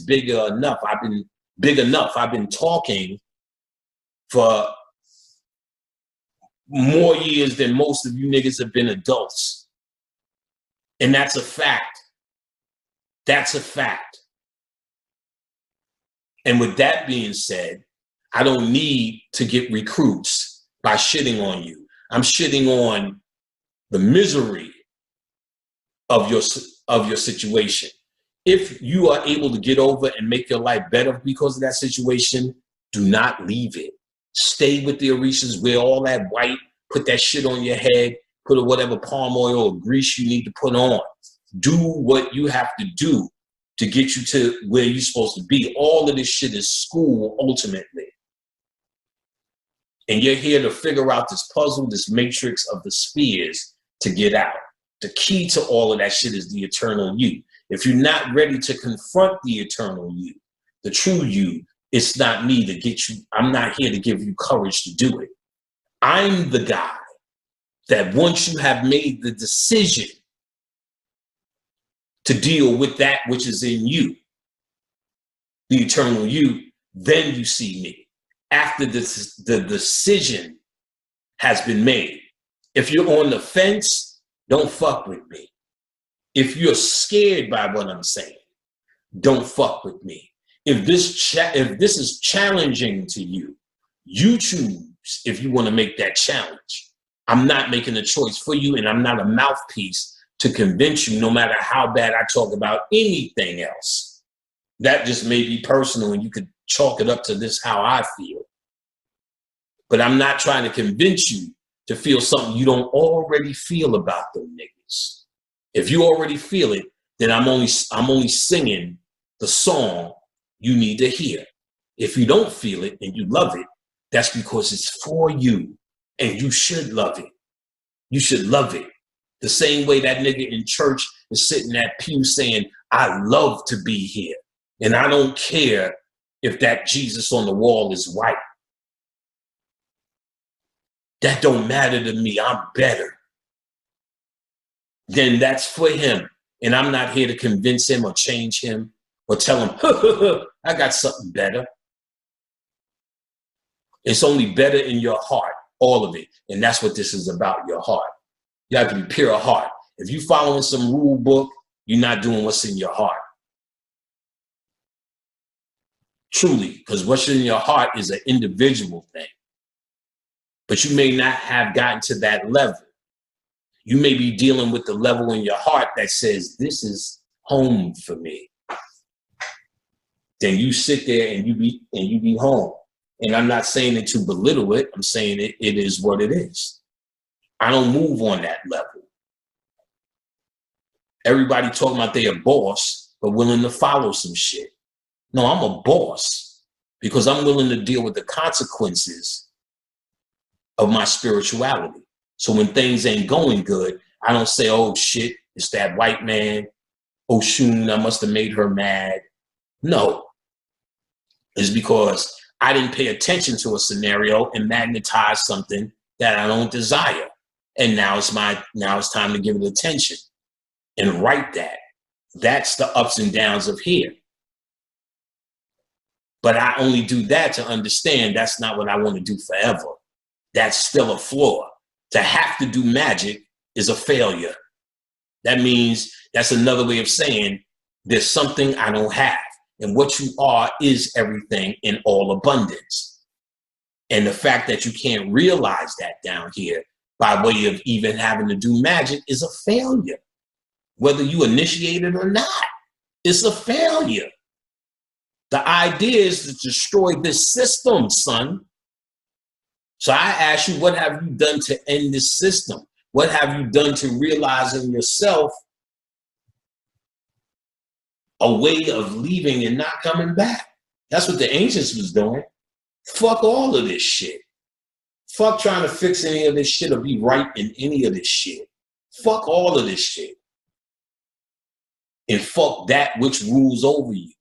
bigger enough. I've been big enough. I've been talking for more years than most of you niggas have been adults. And that's a fact. That's a fact. And with that being said, I don't need to get recruits by shitting on you. I'm shitting on the misery of your situation. If you are able to get over and make your life better because of that situation, do not leave it. Stay with the Orishas, wear all that white, put that shit on your head, put whatever palm oil or grease you need to put on. Do what you have to do to get you to where you're supposed to be. All of this shit is school ultimately. And you're here to figure out this puzzle, this matrix of the spheres to get out. The key to all of that shit is the eternal you. If you're not ready to confront the eternal you, the true you, it's not me to get you. I'm not here to give you courage to do it. I'm the guy that once you have made the decision to deal with that which is in you, the eternal you, then you see me. After the decision has been made. If you're on the fence, don't fuck with me. If you're scared by what I'm saying, don't fuck with me. If this is challenging to you, you choose if you want to make that challenge. I'm not making a choice for you, and I'm not a mouthpiece to convince you, no matter how bad I talk about anything else. That just may be personal, and you could chalk it up to this how I feel. But I'm not trying to convince you to feel something you don't already feel about them niggas. If you already feel it, then I'm only singing the song you need to hear. If you don't feel it and you love it, that's because it's for you, and you should love it. You should love it. The same way that nigga in church is sitting at pew saying, I love to be here. And I don't care if that Jesus on the wall is white. That don't matter to me. I'm better. Then that's for him. And I'm not here to convince him or change him or tell him, I got something better. It's only better in your heart, all of it. And that's what this is about, your heart. You have to be pure of heart. If you're following some rule book, you're not doing what's in your heart. Truly, because what's in your heart is an individual thing. But you may not have gotten to that level. You may be dealing with the level in your heart that says, this is home for me. Then you sit there and you be home. And I'm not saying it to belittle it. I'm saying it is what it is. I don't move on that level. Everybody talking about they a boss, but willing to follow some shit. No, I'm a boss because I'm willing to deal with the consequences of my spirituality. So when things ain't going good, I don't say, oh shit, it's that white man. Oh shoot, I must have made her mad. No, it's because I didn't pay attention to a scenario and magnetize something that I don't desire. And now it's time to give it attention and write that. That's the ups and downs of here. But I only do that to understand that's not what I want to do forever. That's still a flaw. To have to do magic is a failure. That means that's another way of saying there's something I don't have. And what you are is everything in all abundance. And the fact that you can't realize that down here by way of even having to do magic is a failure. Whether you initiate it or not, it's a failure. The idea is to destroy this system, son. So I ask you, what have you done to end this system? What have you done to realize in yourself a way of leaving and not coming back? That's what the ancients was doing. Fuck all of this shit. Fuck trying to fix any of this shit or be right in any of this shit. Fuck all of this shit. And fuck that which rules over you.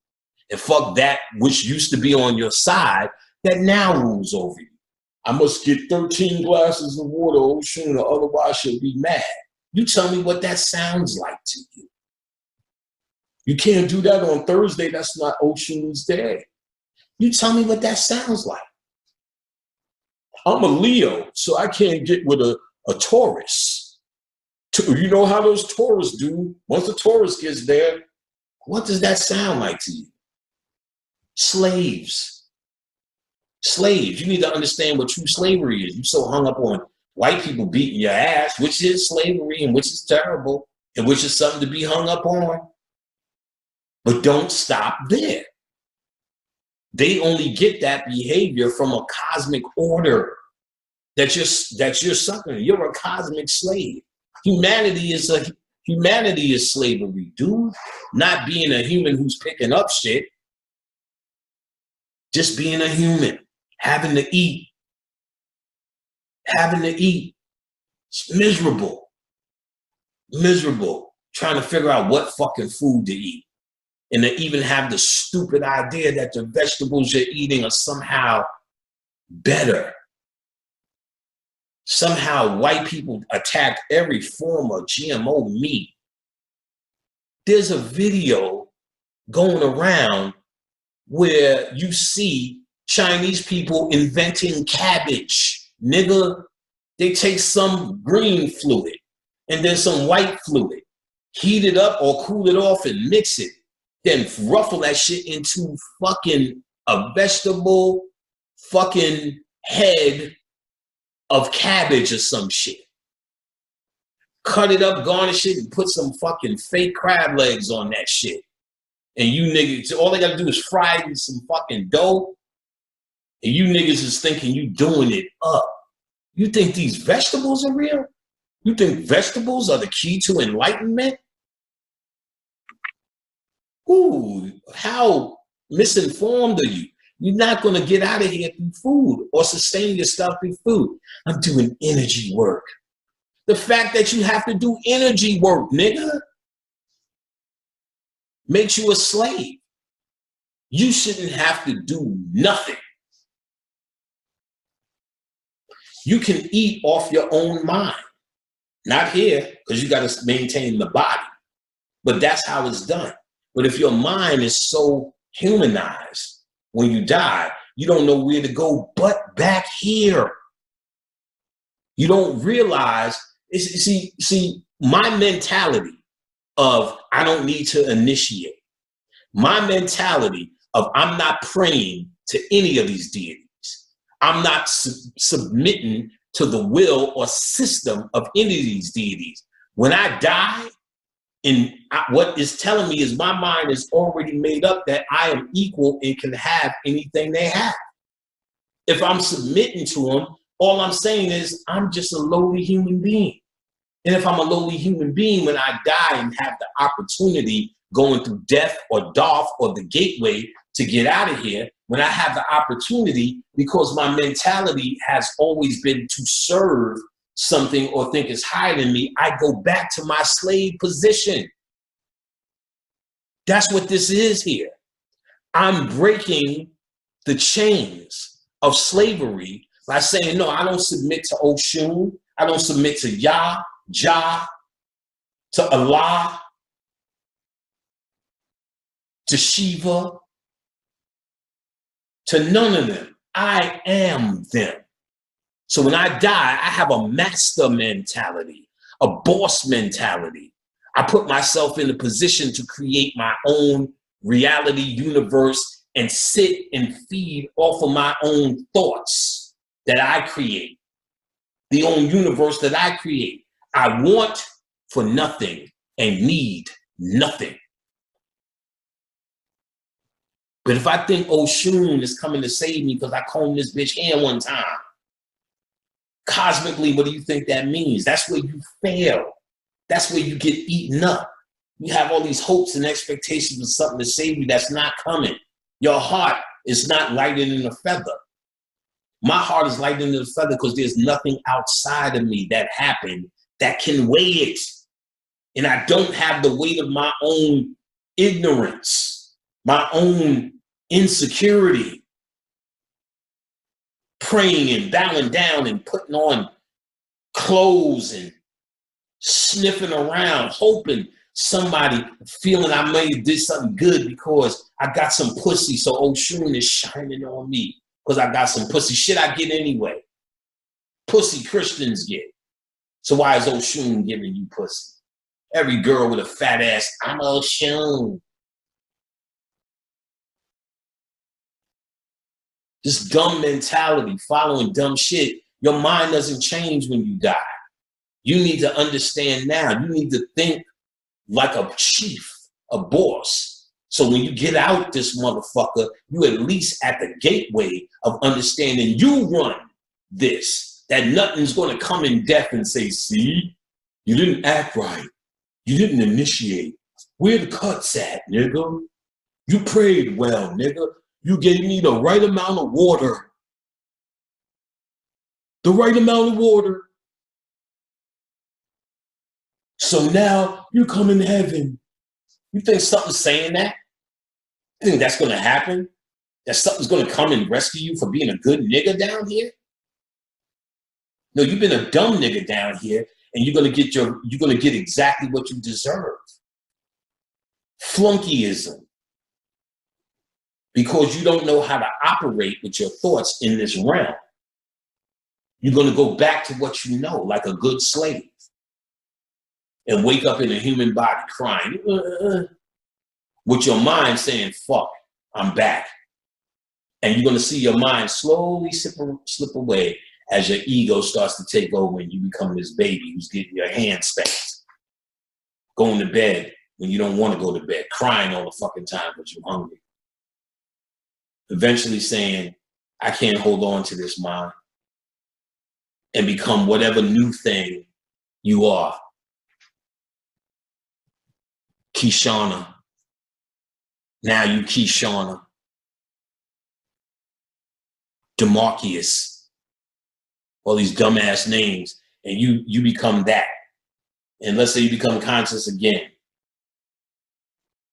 And fuck that which used to be on your side that now rules over you. I must get 13 glasses of water, Oshun, or otherwise she'll be mad. You tell me what that sounds like to you. You can't do that on Thursday. That's not Oshun's day. You tell me what that sounds like. I'm a Leo, so I can't get with a Taurus. You know how those Taurus do. Once the Taurus gets there, what does that sound like to you? Slaves. Slaves. You need to understand what true slavery is. You're so hung up on white people beating your ass, which is slavery and which is terrible and which is something to be hung up on. But don't stop there. They only get that behavior from a cosmic order that you're sucking. You're a cosmic slave. Humanity is slavery, dude. Not being a human who's picking up shit. Just being a human, having to eat. Having to eat. It's miserable. Miserable. Trying to figure out what fucking food to eat. And to even have the stupid idea that the vegetables you're eating are somehow better. Somehow white people attack every form of GMO meat. There's a video going around where you see Chinese people inventing cabbage. Nigga, they take some green fluid and then some white fluid, heat it up or cool it off and mix it. Then ruffle that shit into fucking a vegetable fucking head of cabbage or some shit. Cut it up, garnish it, and put some fucking fake crab legs on that shit. And you niggas, all they gotta do is fry it in some fucking dough. And you niggas is thinking you doing it up. You think these vegetables are real? You think vegetables are the key to enlightenment? Ooh, how misinformed are you? You're not going to get out of here through food or sustain yourself through food. I'm doing energy work. The fact that you have to do energy work, nigga, makes you a slave. You shouldn't have to do nothing. You can eat off your own mind. Not here, because you got to maintain the body. But that's how it's done. But if your mind is so humanized, when you die, you don't know where to go but back here. You don't realize, see, my mentality of I don't need to initiate, my mentality of I'm not praying to any of these deities. I'm not submitting to the will or system of any of these deities. When I die, and what is telling me is my mind is already made up that I am equal and can have anything they have. If I'm submitting to them, all I'm saying is I'm just a lowly human being. And if I'm a lowly human being, when I die and have the opportunity going through death or Darth or the gateway to get out of here, when I have the opportunity, because my mentality has always been to serve something or think it's higher than me, I go back to my slave position. That's what this is here. I'm breaking the chains of slavery by saying, no, I don't submit to Oshun. I don't submit to Yah, Jah, to Allah, to Shiva, to none of them. I am them. So when I die, I have a master mentality, a boss mentality. I put myself in a position to create my own reality universe and sit and feed off of my own thoughts that I create, the own universe that I create. I want for nothing and need nothing. But if I think Oshun is coming to save me because I combed this bitch hair one time, cosmically, what do you think that means? That's where you fail. That's where you get eaten up. You have all these hopes and expectations of something to save you that's not coming. Your heart is not lighter than a feather. My heart is lighter than a feather because there's nothing outside of me that happened that can weigh it. And I don't have the weight of my own ignorance, my own insecurity, praying and bowing down and putting on clothes and sniffing around, hoping somebody feeling I may have did something good because I got some pussy, so Oshun is shining on me because I got some pussy. Shit I get anyway. Pussy Christians get. So why is Oshun giving you pussy? Every girl with a fat ass, I'm Oshun. This dumb mentality, following dumb shit. Your mind doesn't change when you die. You need to understand now. You need to think like a chief, a boss. So when you get out this motherfucker, you at least at the gateway of understanding you run this. That nothing's going to come in death and say, see, you didn't act right. You didn't initiate. Where the cuts at, nigga? You prayed well, nigga. You gave me the right amount of water. The right amount of water. So now you come in heaven. You think something's saying that? You think that's going to happen? That something's going to come and rescue you for being a good nigga down here? No, you've been a dumb nigga down here, and you're going to get exactly what you deserve. Flunkyism. Because you don't know how to operate with your thoughts in this realm. You're going to go back to what you know, like a good slave. And wake up in a human body crying, with your mind saying, fuck, I'm back. And you're going to see your mind slowly slip away as your ego starts to take over and you become this baby who's getting your hand spanked. Going to bed when you don't want to go to bed, crying all the fucking time because you're hungry. Eventually saying, I can't hold on to this mind, and become whatever new thing you are. Kishana. Now you Kishana. Demarcus. All these dumbass names. And you become that. And let's say you become conscious again.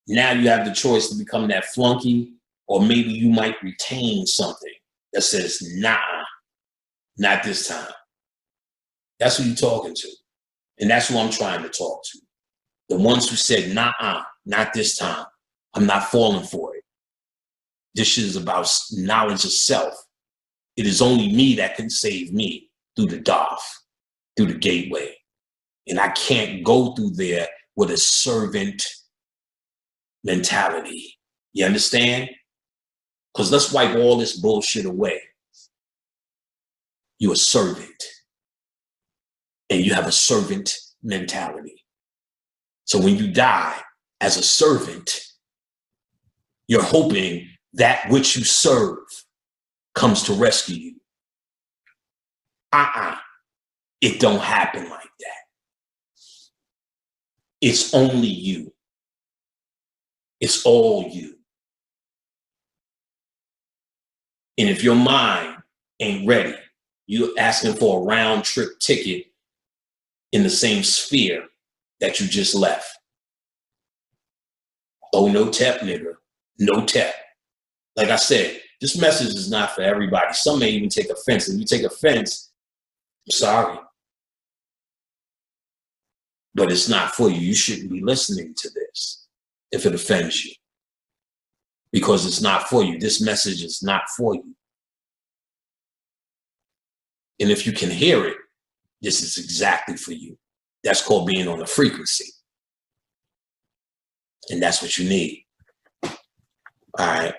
Now you have the choice to become that flunky, or maybe you might retain something that says, nah, not this time. That's who you're talking to. And that's who I'm trying to talk to. The ones who said, nah, not this time. I'm not falling for it. This shit is about knowledge of self. It is only me that can save me through the Daf, through the gateway. And I can't go through there with a servant mentality. You understand? Because let's wipe all this bullshit away. You're a servant. And you have a servant mentality. So when you die as a servant, you're hoping that which you serve comes to rescue you. It don't happen like that. It's only you. It's all you. And if your mind ain't ready, you're asking for a round trip ticket in the same sphere that you just left. Oh, no tep, nigga. No tep. Like I said, this message is not for everybody. Some may even take offense. If you take offense, I'm sorry. But it's not for you. You shouldn't be listening to this if it offends you. Because it's not for you. This message is not for you. And if you can hear it, this is exactly for you. That's called being on the frequency. And that's what you need. All right.